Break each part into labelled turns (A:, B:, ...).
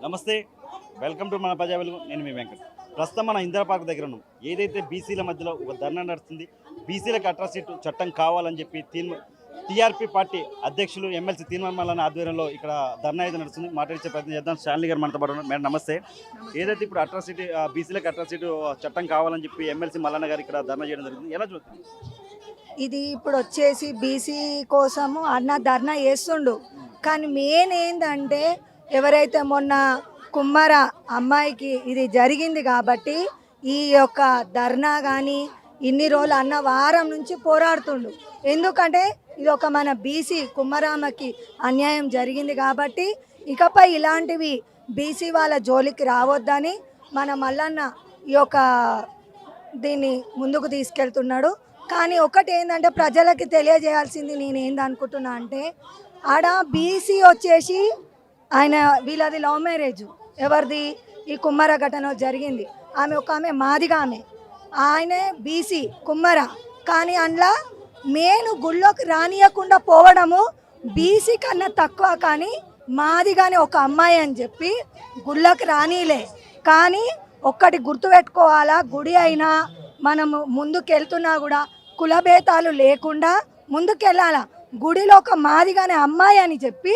A: నమస్తే, welcome to మన ప్రజా వెలుగు. నేను మీ వెంకట్. ప్రస్తుతం మన ఇందిరా పార్క్ దగ్గర ఉన్నాం. ఏదైతే బీసీల మధ్యలో ఒక ధర్నా నడుస్తుంది, బీసీలకు అట్రాసిటీ చట్టం కావాలని చెప్పి టీఆర్పీ పార్టీ అధ్యక్షులు ఎమ్మెల్సీ తీర్మాన్ మల్లన్న ఆధ్వర్యంలో ఇక్కడ ధర్నా అయితే నడుస్తుంది. మాట్లాడించే ప్రయత్నం చేద్దాం. శాలిని గారు మనతో పాటు ఉన్నారు. మేడం నమస్తే. ఏదైతే ఇప్పుడు అట్రాసిటీ బీసీలకు అట్రాసిటీ చట్టం కావాలని చెప్పి ఎమ్మెల్సీ మల్లన్న గారు ఇక్కడ ధర్నా చేయడం జరుగుతుంది, ఎలా చూస్తుంది?
B: ఇది ఇప్పుడు వచ్చేసి బీసీ కోసము అన్న ధర్నా చేస్తుండు. కానీ మెయిన్ ఏంటంటే ఎవరైతే మొన్న కుమ్మర అమ్మాయికి ఇది జరిగింది కాబట్టి ఈ యొక్క ధర్నా కానీ ఇన్ని రోజులు అన్న వారం నుంచి పోరాడుతుండు. ఎందుకంటే ఇది ఒక మన బీసీ కుమ్మరామకి అన్యాయం జరిగింది కాబట్టి ఇకపై ఇలాంటివి బీసీ వాళ్ళ జోలికి రావద్దని మన మల్లన్న ఈ యొక్క దీన్ని ముందుకు తీసుకెళ్తున్నాడు. కానీ ఒకటి ఏంటంటే ప్రజలకి తెలియజేయాల్సింది నేను ఏందనుకుంటున్నా అంటే ఆడ బీసీ వచ్చేసి ఆయన వీళ్ళది లవ్ మ్యారేజ్. ఎవరిది? ఈ కుమ్మర ఘటన జరిగింది. ఆమె మాదిగా ఆయనే బీసీ కుమ్మర. కానీ అందులో మెయిన్ గుళ్ళోకి రానియకుండా పోవడము బీసీ కన్నా తక్కువ. కానీ మాదిగానే ఒక అమ్మాయి అని చెప్పి గుళ్ళోకి రానిలే. కానీ ఒక్కటి గుర్తుపెట్టుకోవాలా, గుడి అయినా మనము ముందుకెళ్తున్నా కూడా కులభేదాలు లేకుండా ముందుకెళ్ళాలా. గుడిలో ఒక మాదిగానే అమ్మాయి అని చెప్పి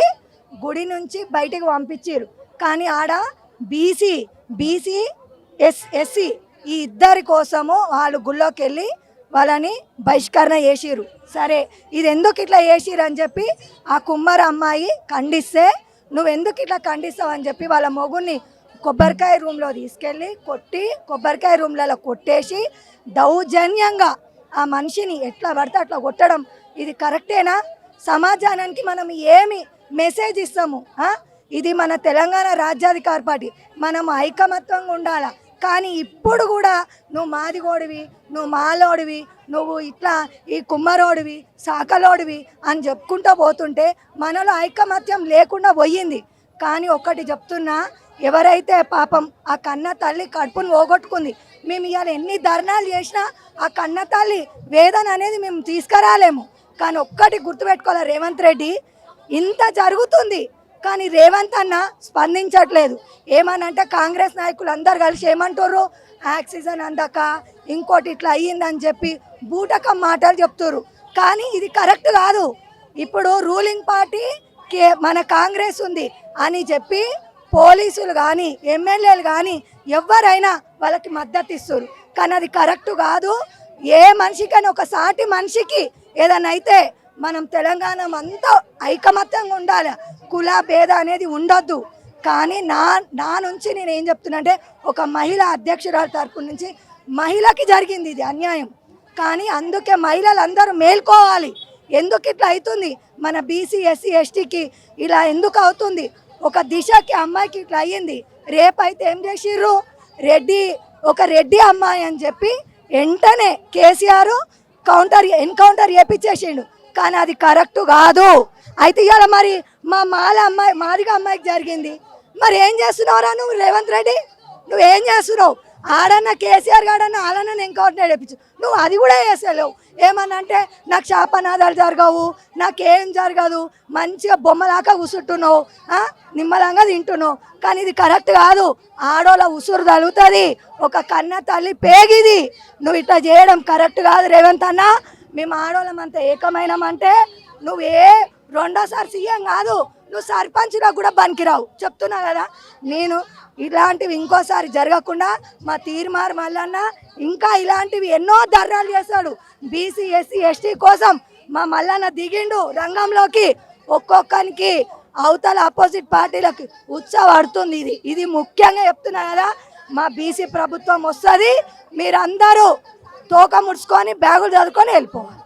B: గుడి నుంచి బయటికి పంపించారు. కానీ ఆడ బీసీ ఎస్సీ ఈ ఇద్దరి కోసము వాళ్ళు గుళ్ళోకి వెళ్ళి వాళ్ళని బహిష్కరణ చేసిరు. సరే, ఇది ఎందుకు ఇట్లా చేసిరు అని చెప్పి ఆ కుమ్మర అమ్మాయి ఖండిస్తే, నువ్వు ఎందుకు ఇట్లా ఖండిస్తావు అని చెప్పి వాళ్ళ మొగుడిని కొబ్బరికాయ రూమ్లో తీసుకెళ్ళి కొట్టి కొబ్బరికాయ రూమ్లలో కొట్టేసి దౌర్జన్యంగా ఆ మనిషిని ఎట్లా పడితే అట్లా కొట్టడం ఇది కరెక్టేనా? సమాజానికి మనం ఏమి మెసేజ్ ఇస్తాము? ఇది మన తెలంగాణ రాజ్యాధికార పార్టీ, మనం ఐకమత్యంగా ఉండాలా. కానీ ఇప్పుడు కూడా నువ్వు మాదిగోడివి, నువ్వు మాలోడివి, నువ్వు ఇట్లా ఈ కుమ్మరోడివి, సాకలోడివి అని చెప్పుకుంటూ పోతుంటే మనలో ఐకమత్యం లేకుండా పోయింది. కానీ ఒక్కటి చెప్తున్నా, ఎవరైతే పాపం ఆ కన్న తల్లి కడుపును పోగొట్టుకుంది, మేము ఇవాళ ఎన్ని ధర్నాలు చేసినా ఆ కన్న తల్లి వేదన అనేది మేము తీసుకురాలేము. కానీ ఒక్కటి గుర్తుపెట్టుకోవాలి, రేవంత్ రెడ్డి ఇంత జరుగుతుంది కానీ రేవంత్ అన్న స్పందించట్లేదు. ఏమనంటే కాంగ్రెస్ నాయకులు అందరు కలిసి ఏమంటారు, ఆక్సిజన్ అందక ఇంకోటి ఇట్లా అయ్యిందని చెప్పి బూటకం మాటలు చెప్తారు. కానీ ఇది కరెక్ట్ కాదు. ఇప్పుడు రూలింగ్ పార్టీ మన కాంగ్రెస్ ఉంది అని చెప్పి పోలీసులు కానీ ఎమ్మెల్యేలు కానీ ఎవరైనా వాళ్ళకి మద్దతు ఇస్తారు. కానీ అది కరెక్ట్ కాదు. ఏ మనిషికైనా ఒక సాటి మనిషికి ఏదైనా అయితే మనం తెలంగాణ అంతా ఐకమత్యంగా ఉండాలి, కుల భేద అనేది ఉండొద్దు. కానీ నా నుంచి నేను ఏం చెప్తున్నా అంటే, ఒక మహిళ అధ్యక్షురాలు తరపు నుంచి మహిళకి జరిగింది ఇది అన్యాయం. కానీ అందుకే మహిళలు అందరూ మేల్కోవాలి. ఎందుకు ఇట్లా అవుతుంది? మన బీసీ ఎస్సీ ఎస్టీకి ఇలా ఎందుకు అవుతుంది? ఒక దిశకి అమ్మాయికి ఇట్లా అయ్యింది. రేపైతే ఏం చేసిర్రు, ఒక రెడ్డి అమ్మాయి అని చెప్పి వెంటనే కేసీఆర్ ఎన్కౌంటర్ చేపించేసిండు. కానీ అది కరెక్ట్ కాదు. అయితే ఇవాళ మరి మాదిగా అమ్మాయికి జరిగింది. మరి ఏం చేస్తున్నావురా నువ్వు రేవంత్ రెడ్డి? నువ్వేం చేస్తున్నావు? ఆడన్నా కేసీఆర్ గాడన్నా ఆడన్నా ఎన్కౌంటర్ చేయించు, నువ్వు అది కూడా చేసేలేవు. ఏమన్నంటే నాకు శాపనాదాలు జరగవు, నాకేం జరగదు, మంచిగా బొమ్మలాగా కూర్చుంటున్నావు, నిమ్మలంగా తింటున్నావు. కానీ ఇది కరెక్ట్ కాదు. ఆడోళ్ళ ఉసురు తగులుతుంది, ఒక కన్న తల్లి పేగిది. నువ్వు ఇట్లా చేయడం కరెక్ట్ కాదు రేవంత్ అన్న. మేము ఆడోళ్ళమంతా ఏకమైనామంటే నువ్వే రెండోసారి సీఎం కాదు, నువ్వు సర్పంచ్లో కూడా పనికిరావు. చెప్తున్నా కదా నేను. ఇలాంటివి ఇంకోసారి జరగకుండా మా తీర్మార్ మల్లన్న ఇంకా ఇలాంటివి ఎన్నో ధర్నాలు చేస్తాడు. బీసీ ఎస్సీ ఎస్టీ కోసం మా మల్లన్న దిగిండు రంగంలోకి. ఒక్కొక్కరికి అవతల అపోజిట్ పార్టీలకి ఉత్సవడుతుంది. ఇది ముఖ్యంగా చెప్తున్నా కదా. మా బీసీ ప్రభుత్వం వస్తుంది, మీరందరూ తోక ముడుచుకొని బ్యాగులు చదువుకొని వెళ్ళిపోవాలి.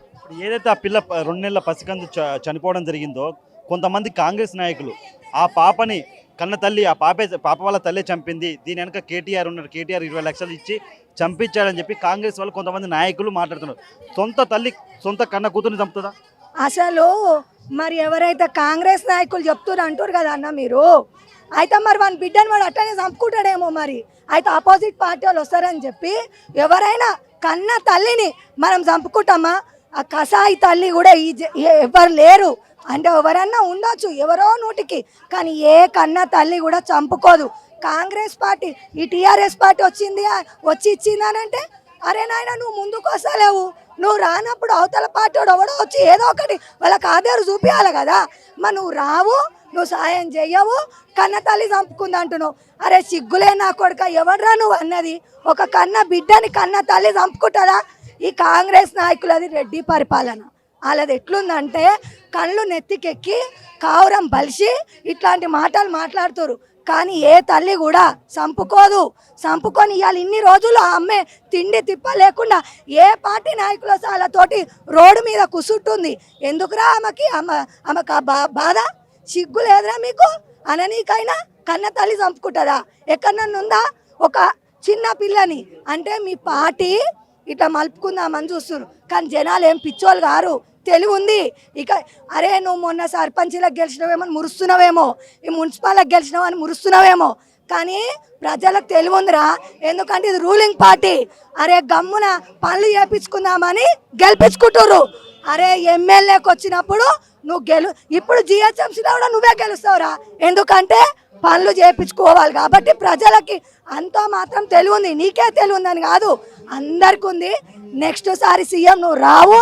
A: ఏదైతే ఆ పిల్ల 2 నెలల పసికందు చనిపోవడం జరిగిందో, కొంతమంది కాంగ్రెస్ నాయకులు ఆ పాపని కన్న తల్లి, ఆ పాప వాళ్ళ తల్లి చంపింది, దీని వెనక కేటీఆర్ ఉన్నారు, కేటీఆర్ 20 లక్షలు ఇచ్చి చంపించాడని చెప్పి కాంగ్రెస్ వాళ్ళు కొంతమంది నాయకులు మాట్లాడుతున్నారు. సొంత తల్లి సొంత కన్న కూతురుని చంపుతుందా?
B: అసలు మరి ఎవరైతే కాంగ్రెస్ నాయకులు చెప్తున్నారు అంటారు కదా అన్న మీరు, అయితే మరి వాని బిడ్డని వాడు అట్టనే చంపుకుంటాడేమో. మరి అయితే ఆపోజిట్ పార్టీ వాళ్ళు వస్తారని చెప్పి ఎవరైనా కన్న తల్లిని మనం చంపుకుంటామా? ఆ కసాయి తల్లి కూడా ఎవరు లేరు అంటే ఎవరన్నా ఉండొచ్చు ఎవరో నోటికి, కానీ ఏ కన్నా తల్లి కూడా చంపుకోదు. కాంగ్రెస్ పార్టీ ఈ టీఆర్ఎస్ పార్టీ వచ్చి ఇచ్చిందనంటే అరే నాయన నువ్వు ముందుకు వస్తలేవు, నువ్వు రానప్పుడు అవతల పార్టీ ఎవడో వచ్చి ఏదో ఒకటి వాళ్ళకి ఆధారు చూపించాలి కదా. మరి నువ్వు రావు, నువ్వు సాయం చెయ్యవు, కన్న తల్లి చంపుకుంది అంటున్నావు. అరే సిగ్గులే నా కొడుక, ఎవడ్రా నువ్వు అన్నది? ఒక కన్న బిడ్డని కన్న తల్లి చంపుకుంటారా? ఈ కాంగ్రెస్ నాయకులది రెడ్డి పరిపాలన. వాళ్ళది ఎట్లుందంటే కళ్ళు నెత్తికెక్కి కావురం బలిసి ఇట్లాంటి మాటలు మాట్లాడుతారు, కానీ ఏ తల్లి కూడా చంపుకొని ఇవాళ ఇన్ని రోజులు ఆ అమ్మే తిండి తిప్ప లేకుండా ఏ పార్టీ నాయకులు వాళ్ళతోటి రోడ్డు మీద కుసుంటుంది. ఎందుకురా ఆమెకు బాధ? సిగ్గు లేదురా మీకు? అననీకైనా కన్న తల్లి చంపుకుంటుందా? ఎక్కడన్నా ఒక చిన్న పిల్లని అంటే మీ పార్టీ ఇట్లా మలుపుకుందామని చూస్తున్నారు, కానీ జనాలు ఏం పిచ్చోళ్ళు గారు, తెలివి ఉంది. ఇక అరే నువ్వు మొన్న సర్పంచ్లకు గెలిచినవేమో అని మురుస్తున్నావేమో, ఈ మున్సిపాలకు గెలిచినావని మురుస్తున్నావేమో, కానీ ప్రజలకు తెలివి ఉందిరా. ఎందుకంటే ఇది రూలింగ్ పార్టీ. అరే గమ్మున పనులు చేపించుకుందామని గెలిపించుకుంటారు. అరే ఎమ్మెల్యేకి వచ్చినప్పుడు నువ్వు ఇప్పుడు జిహెచ్ఎంసీలో కూడా నువ్వే గెలుస్తావురా, ఎందుకంటే పనులు చేయించుకోవాలి కాబట్టి. ప్రజలకి అంతో మాత్రం తెలివి ఉంది, నీకే తెలివి ఉందని కాదు, అందరికి ఉంది. నెక్స్ట్ సారి సీఎం నువ్వు రావు,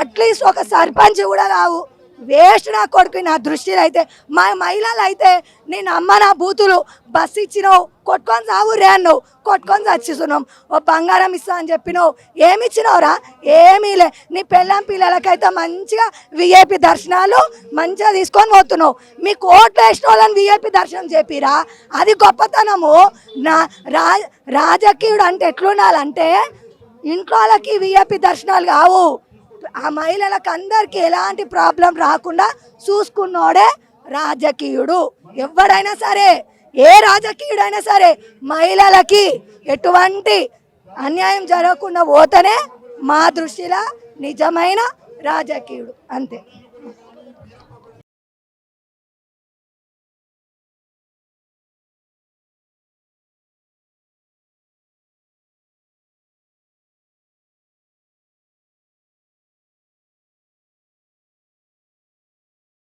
B: అట్లీస్ట్ ఒక సర్పంచ్ కూడా రావు. వేస్ట్ నా కొడుకు. నా దృష్టిలో అయితే మా మహిళలు అయితే నేను అమ్మ నా బూతులు బస్సు ఇచ్చినావు, కొట్టుకొని సావు రే అన్నావు, కొట్టుకొని చచ్చిస్తున్నాం. ఓ బంగారం ఇస్తా అని చెప్పినావు, ఏమి ఇచ్చినావురా? ఏమీలే. నీ పిల్లలకైతే మంచిగా విఐపి దర్శనాలు మంచిగా తీసుకొని పోతున్నావు. మీకు ఓట్లు వేసిన వాళ్ళని విఐపి దర్శనం చెప్పిరా, అది గొప్పతనము. నా రాజకీయుడు అంటే ఎట్లుండాలంటే ఇంట్లో వాళ్ళకి విఐపి దర్శనాలు కావు, ఆ మహిళలకు అందరికి ఎలాంటి ప్రాబ్లం రాకుండా చూసుకున్నోడే రాజకీయుడు. ఎవడైనా సరే, ఏ రాజకీయుడైనా సరే మహిళలకి ఎటువంటి అన్యాయం జరగకుండా పోతేనే మా దృష్టిలో నిజమైన రాజకీయుడు, అంతే.